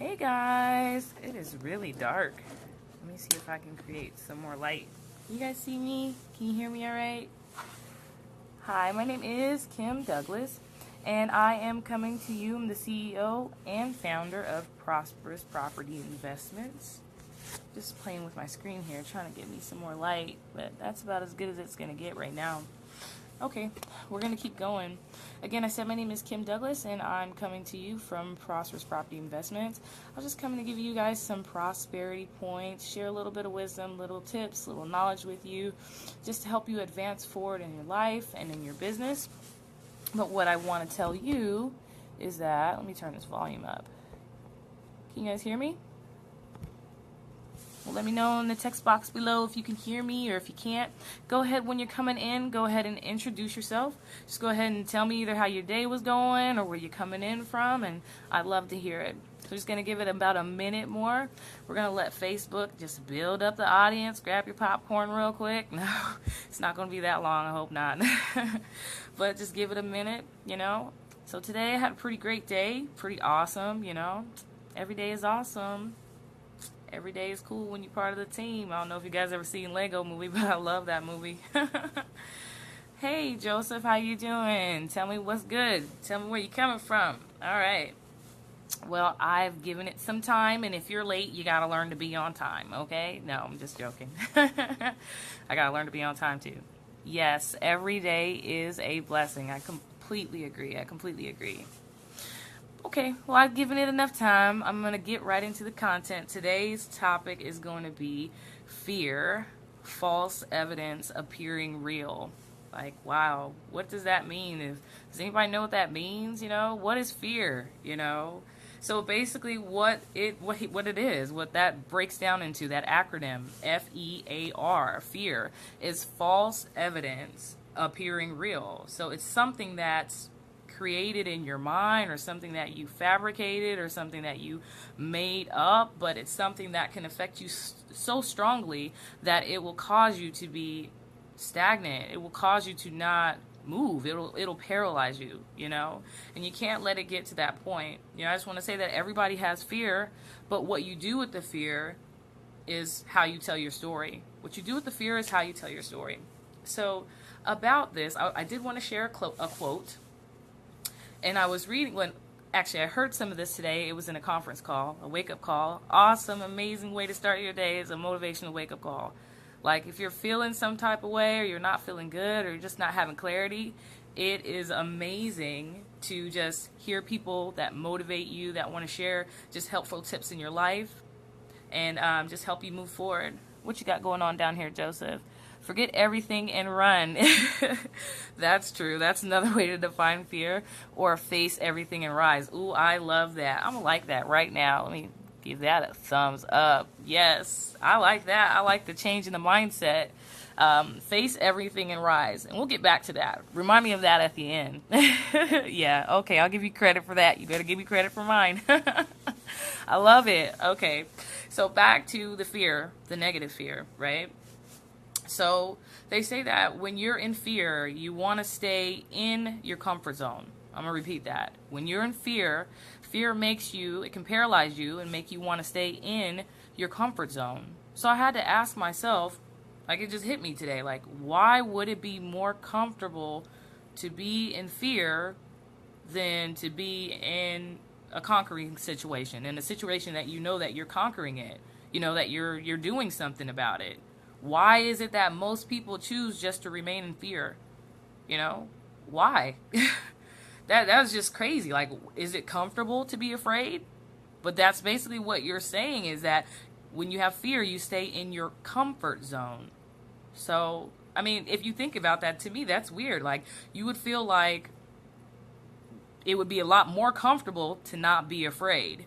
Hey guys, it is really dark. Let me see if I can create some more light. You guys see me? Can you hear me all right? Hi, my name is Kim Douglas, and I am coming to you. I'm the CEO and founder of Prosperous Property Investments. Just playing with my screen here, trying to get me some more light, but that's about as good as it's going to get right now. Okay, we're going to keep going. Again, I said my name is Kim Douglas, and I'm coming to you from Prosperous Property Investments. I'm just coming to give you guys some prosperity points, share a little bit of wisdom, little tips, little knowledge with you, just to help you advance forward in your life and in your business. But what I want to tell you is that, let me turn this volume up. Can you guys hear me? Well, let me know in the text box below if you can hear me, or if you can't. Go ahead, when you're coming in, go ahead and introduce yourself. Just go ahead and tell me either how your day was going or where you're coming in from, and I'd love to hear it. So just going to give it about a minute more. We're going to let Facebook just build up the audience. Grab your popcorn real quick. No, it's not going to be that long. I hope not. But just give it a minute, So today I had a pretty great day. Pretty awesome, Every day is awesome. Every day is cool when you're part of the team. I don't know if you guys ever seen Lego movie, but I love that movie. Hey, Joseph, how you doing? Tell me what's good. Tell me where you're coming from. All right. Well, I've given it some time, and if you're late, you got to learn to be on time, okay? No, I'm just joking. I got to learn to be on time, too. Yes, every day is a blessing. I completely agree. Okay, well, I've given it enough time. I'm going to get right into the content. Today's topic is going to be fear, false evidence appearing real. Like, wow, what does that mean? Does anybody know what that means? What is fear? So basically what it is, what that breaks down into, that acronym, F.E.A.R, fear, is false evidence appearing real. So it's something that's created in your mind, or something that you fabricated, or something that you made up, but it's something that can affect you so strongly that it will cause you to be stagnant. It will cause you to not move. It'll paralyze you, and you can't let it get to that point. I just want to say that everybody has fear, but what you do with the fear is how you tell your story. What you do with the fear is how you tell your story. So about this, I did want to share a quote. And I was reading I heard some of this today. It was in a conference call, a wake-up call. Awesome, amazing way to start your day is a motivational wake-up call. Like, if you're feeling some type of way, or you're not feeling good, or you're just not having clarity, it is amazing to just hear people that motivate you, that want to share just helpful tips in your life, and just help you move forward. What you got going on down here, Joseph? Forget everything and run. That's true. That's another way to define fear. Or face everything and rise. Ooh, I love that. I'm going to like that right now. Let me give that a thumbs up. Yes, I like that. I like the change in the mindset. Face everything and rise. And we'll get back to that. Remind me of that at the end. Yeah, okay, I'll give you credit for that. You better give me credit for mine. I love it. Okay, so back to the fear, the negative fear, right? So they say that when you're in fear, you want to stay in your comfort zone. I'm going to repeat that. When you're in fear, fear it can paralyze you and make you want to stay in your comfort zone. So I had to ask myself, like, it just hit me today, like, why would it be more comfortable to be in fear than to be in a conquering situation, in a situation that that you're conquering it, that you're doing something about it? Why is it that most people choose just to remain in fear? Why? That was just crazy. Like, is it comfortable to be afraid? But that's basically what you're saying, is that when you have fear, you stay in your comfort zone. So, I mean, if you think about that, to me, that's weird. Like, you would feel like it would be a lot more comfortable to not be afraid.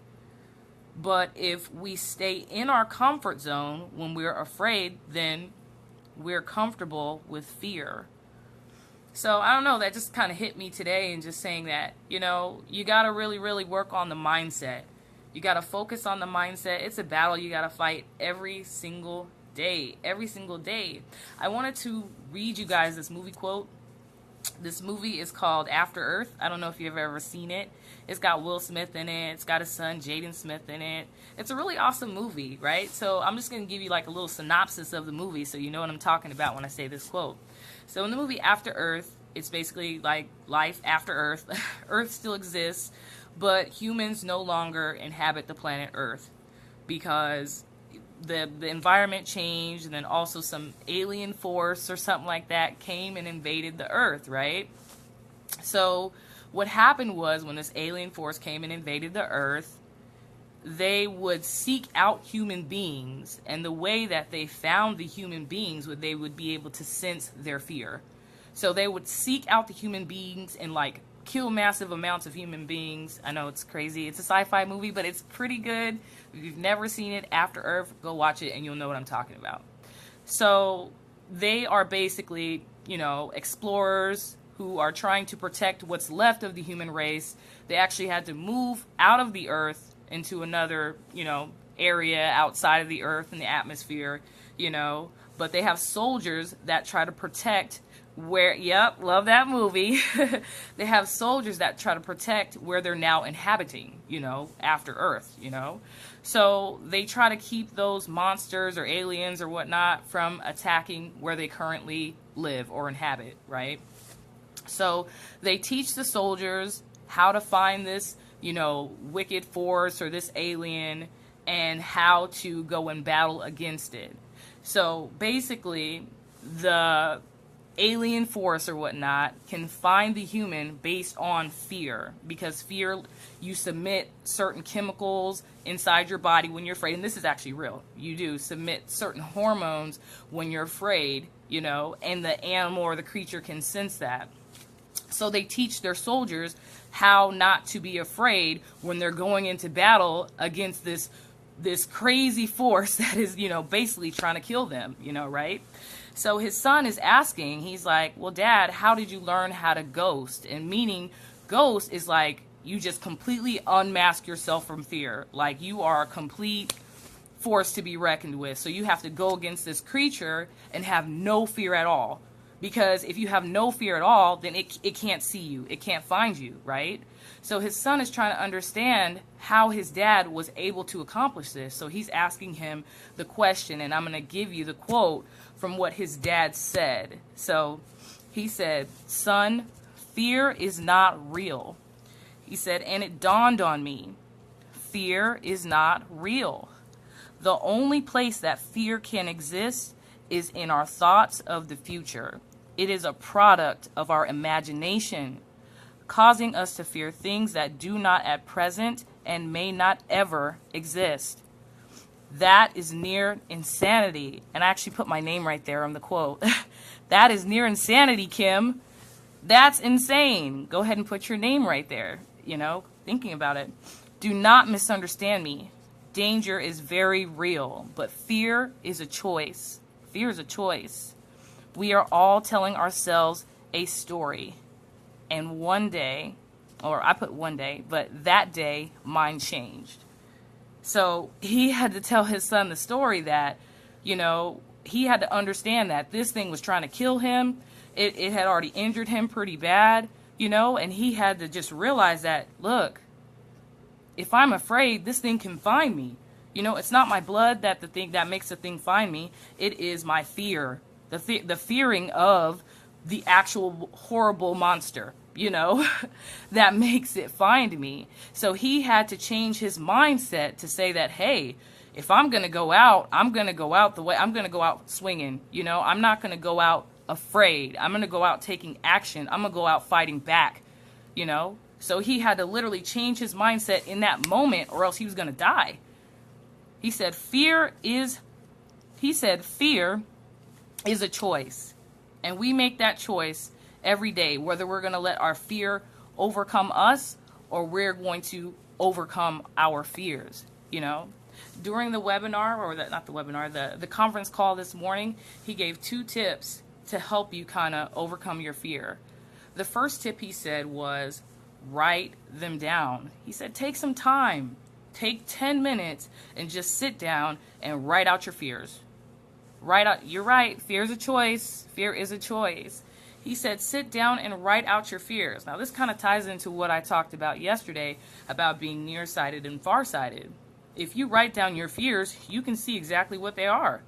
But if we stay in our comfort zone when we're afraid, then we're comfortable with fear. So I don't know, that just kind of hit me today, and just saying that, you got to really, really work on the mindset. You got to focus on the mindset. It's a battle you got to fight every single day. I wanted to read you guys this movie quote. This movie is called After Earth. I don't know if you've ever seen it. It's got Will Smith in it. It's got his son Jaden Smith in it. It's a really awesome movie, right? So I'm just going to give you like a little synopsis of the movie so you know what I'm talking about when I say this quote. So in the movie After Earth, it's basically like life after Earth. Earth still exists, but humans no longer inhabit the planet Earth because the environment changed, and then also some alien force or something like that came and invaded the Earth, right? So what happened was when this alien force came and invaded the Earth, they would seek out human beings, and the way that they found the human beings would they would be able to sense their fear. So they would seek out the human beings and like kill massive amounts of human beings. I know it's crazy. It's a sci-fi movie, but it's pretty good. If you've never seen it, After Earth, go watch it and you'll know what I'm talking about. So they are basically, explorers who are trying to protect what's left of the human race. They actually had to move out of the Earth into another, area outside of the Earth and the atmosphere, but they have soldiers that try to protect love that movie. They have soldiers that try to protect where they're now inhabiting, after Earth, So they try to keep those monsters or aliens or whatnot from attacking where they currently live or inhabit, right? So they teach the soldiers how to find this, wicked force or this alien and how to go and battle against it. So basically, the alien force or whatnot can find the human based on fear, because fear, you submit certain chemicals inside your body when you're afraid, and this is actually real. You do submit certain hormones when you're afraid, and the animal or the creature can sense that. So they teach their soldiers how not to be afraid when they're going into battle against this crazy force that is, basically trying to kill them, right? So his son is asking, he's like, well, Dad, how did you learn how to ghost? And meaning ghost is like you just completely unmask yourself from fear. Like you are a complete force to be reckoned with. So you have to go against this creature and have no fear at all. Because if you have no fear at all, then it can't see you. It can't find you, right? So his son is trying to understand how his dad was able to accomplish this. So he's asking him the question, and I'm going to give you the quote from what his dad said. So he said, "Son, fear is not real." He said, "And it dawned on me, fear is not real. The only place that fear can exist is in our thoughts of the future. It is a product of our imagination, causing us to fear things that do not at present and may not ever exist. That is near insanity." And I actually put my name right there on the quote. That is near insanity, Kim. That's insane. Go ahead and put your name right there, thinking about it. "Do not misunderstand me. Danger is very real, but fear is a choice. Fear is a choice. We are all telling ourselves a story. And one day, or I put one day, but that day, mine changed." So he had to tell his son the story that, he had to understand that this thing was trying to kill him. It had already injured him pretty bad, and he had to just realize that, look, if I'm afraid, this thing can find me. It's not my blood that makes the thing find me. It is my fear, the fearing of the actual horrible monster, that makes it find me. So he had to change his mindset to say that, hey, if I'm going to go out, I'm going to go out I'm going to go out swinging. I'm not going to go out afraid. I'm going to go out taking action. I'm going to go out fighting back, So he had to literally change his mindset in that moment, or else he was going to die. He said, fear is a choice. And we make that choice every day, whether we're going to let our fear overcome us or we're going to overcome our fears, During the webinar, the conference call this morning, he gave 2 tips to help you kind of overcome your fear. The first tip he said was write them down. He said, take some time. Take 10 minutes and just sit down and write out your fears. You're right, fear is a choice. Fear is a choice. He said, sit down and write out your fears. Now, this kind of ties into what I talked about yesterday about being nearsighted and farsighted. If you write down your fears, you can see exactly what they are.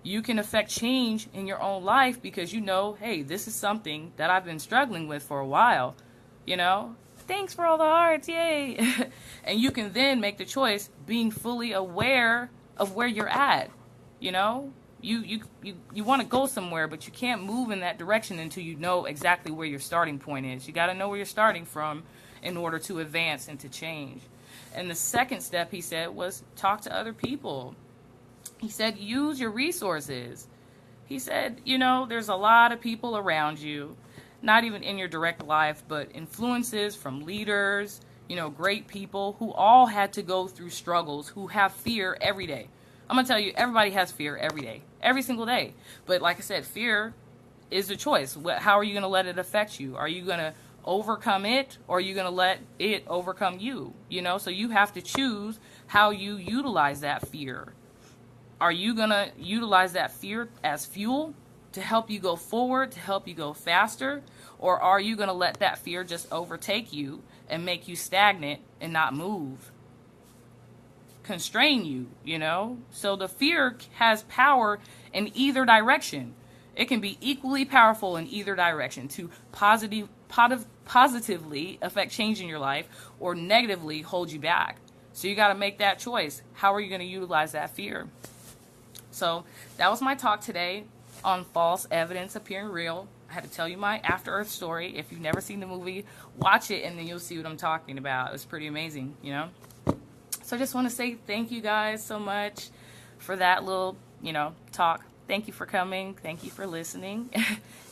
You can affect change in your own life because you know, hey, this is something that I've been struggling with for a while. You know, thanks for all the hearts, yay. And you can then make the choice being fully aware of where you're at. You know, you want to go somewhere, but you can't move in that direction until you know exactly where your starting point is. You got to know where you're starting from in order to advance and to change. And the second step, he said, was talk to other people. He said, use your resources. He said, you know, there's a lot of people around you, not even in your direct life, but influences from leaders, you know, great people who all had to go through struggles, who have fear every day. I'm going to tell you, everybody has fear every day, every single day. But like I said, fear is a choice. How are you going to let it affect you? Are you going to overcome it, or are you going to let it overcome you? You know, so you have to choose how you utilize that fear. Are you going to utilize that fear as fuel to help you go forward, to help you go faster? Or are you going to let that fear just overtake you and make you stagnant and not move? Constrain you, you know? So the fear has power in either direction. It can be equally powerful in either direction to positively affect change in your life or negatively hold you back. So you got to make that choice. How are you going to utilize that fear? So that was my talk today on false evidence appearing real. I had to tell you my After Earth story. If you've never seen the movie, watch it and then you'll see what I'm talking about. It was pretty amazing, you know? So I just want to say thank you guys so much for that little, you know, talk. Thank you for coming. Thank you for listening.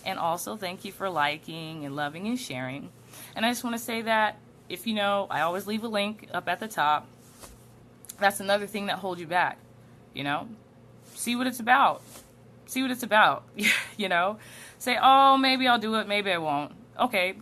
And also thank you for liking and loving and sharing. And I just want to say that if you know, I always leave a link up at the top. That's another thing that holds you back, you know? See what it's about. See what it's about, you know? Say, oh, maybe I'll do it, maybe I won't. Okay,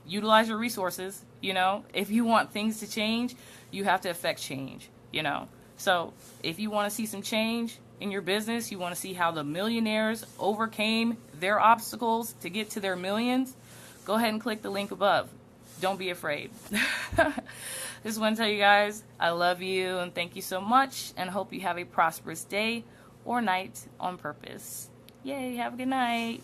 utilize your resources, you know? If you want things to change, you have to affect change, you know? So if you want to see some change in your business, you want to see how the millionaires overcame their obstacles to get to their millions, go ahead and click the link above. Don't be afraid. Just want to tell you guys, I love you and thank you so much, and hope you have a prosperous day or night on purpose. Yay, have a good night.